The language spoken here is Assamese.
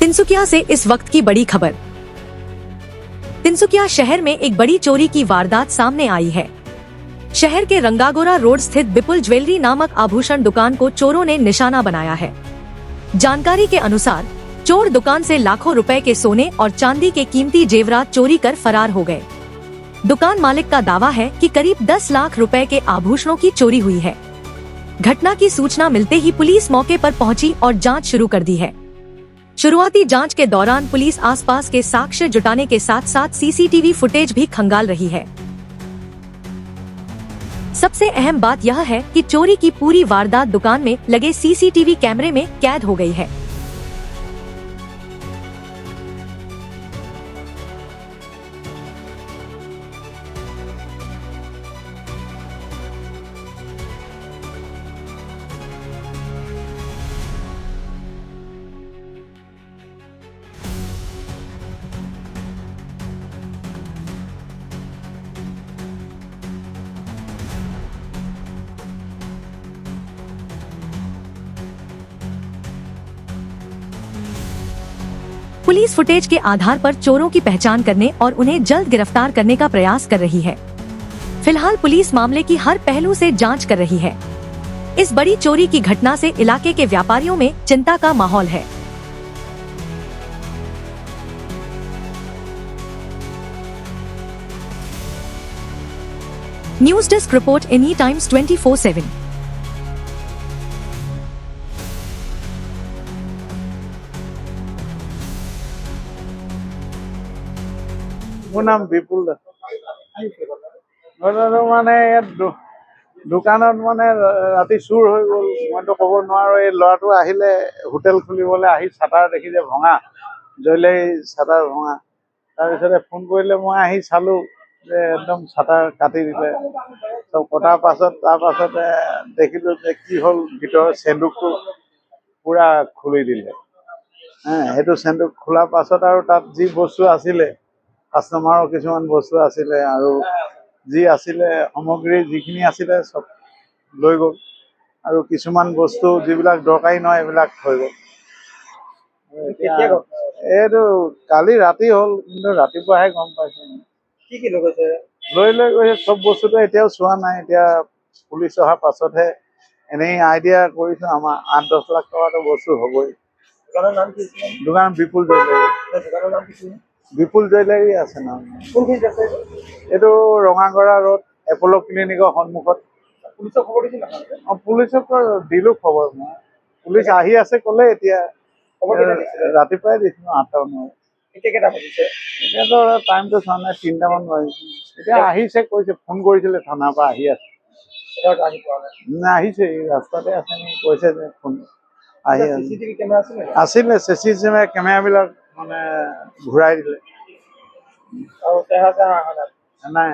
तिनसुकिया से इस वक्त की बड़ी खबर। तिनसुकिया शहर में एक बड़ी चोरी की वारदात सामने आई है। शहर के रंगागोरा रोड स्थित विपुल ज्वेलरी नामक आभूषण दुकान को चोरों ने निशाना बनाया है। जानकारी के अनुसार चोर दुकान से लाखों रुपए के सोने और चांदी के कीमती जेवरात चोरी कर फरार हो गए। दुकान मालिक का दावा है कि करीब 10 लाख रुपए के आभूषणों की चोरी हुई है। घटना की सूचना मिलते ही पुलिस मौके पर पहुंची और जांच शुरू कर दी है। शुरुआती जांच के दौरान पुलिस आसपास के साक्ष्य जुटाने के साथ साथ सीसीटीवी फुटेज भी खंगाल रही है। सबसे अहम बात यह है कि चोरी की पूरी वारदात दुकान में लगे सीसीटीवी कैमरे में कैद हो गई है। पुलिस फुटेज के आधार पर चोरों की पहचान करने और उन्हें जल्द गिरफ्तार करने का प्रयास कर रही है। फिलहाल पुलिस मामले की हर पहलू से जांच कर रही है। इस बड़ी चोरी की घटना से इलाके के व्यापारियों में चिंता का माहौल है। News desk report any times 24/7। মোৰ নাম বিপুল দাস। মানে ইয়াত দোকানত মানে ৰাতি চুৰ হৈ গ'ল। মইতো ক'ব নোৱাৰো। এই ল'ৰাটো আহিলে হোটেল খুলিবলৈ, আহি চাটাৰ দেখিলে ভঙা, জুৱেলাৰী চাটাৰ ভঙা। তাৰপিছতে ফোন কৰিলে, মই আহি চালোঁ যে একদম চাটাৰ কাটি দিলে। চব কটাৰ পাছত তাৰপাছতে দেখিলোঁ যে কি হ'ল, ভিতৰৰ চেন্দুকটো পুৰা খুলি দিলে। সেইটো চেন্দুক খোলাৰ পাছত আৰু তাত যি বস্তু আছিলে, কাষ্টমাৰৰ কিছুমান বস্তু আছিলে আৰু যি আছিলে সামগ্ৰী যিখিনি আছিলে চব লৈ গ'ল। আৰু কিছুমান বস্তু যিবিলাক দৰকাৰী নহয় এইবিলাক থৈ গ'ল। এইটো কালি ৰাতি হ'ল, কিন্তু ৰাতিপুৱাহে গম পাইছো। কি লৈ গৈছে? লৈ গৈছে চব বস্তুটো এতিয়াও চোৱা নাই। এতিয়া পুলিচ অহাৰ পাছতহে এনেই আইডিয়া কৰিছো। আমাৰ 8-10 লাখ টকাটো বস্তু হ'বই। দোকানৰ নাম কি আছিল? দোকান বিপুল জুৱেলাৰী। দোকানৰ নাম কি? বিপুল জুৱেলাৰী আছে নাম। কোনখিনিত আছে? এইটো ৰঙাগড়া ৰোড এপ'ল' ক্লিনিকৰ সন্মুখত। পুলিচক খবৰ দিছিল আপোনালোকে? পুলিচক দিলো খবৰ। মই পুলিচ আহি আছে ক'লে এতিয়া ৰাতিপুৱাই দিছিলোঁ 8টা মানত। এতিয়া কেইটা বাজিছে? এতিয়াতো টাইমটো চোৱা নাই, 3টামান বাজিছে। এতিয়া আহিছে, কৈছে ফোন কৰিছিলে থানাৰ পৰা, আহি আছে। আহি পোৱা নাই? আহিছে, এই ৰাস্তাতে আছে নেকি, কৈছে যে ফোন আহি আছে। চিচিটিভি কেমেৰা আছিলে? আছিলে, চিচিটিভি কেমেৰাবিলাক মানে ঘূৰাই দিলে। আৰু চেহেৰা অহা নাই? নাই।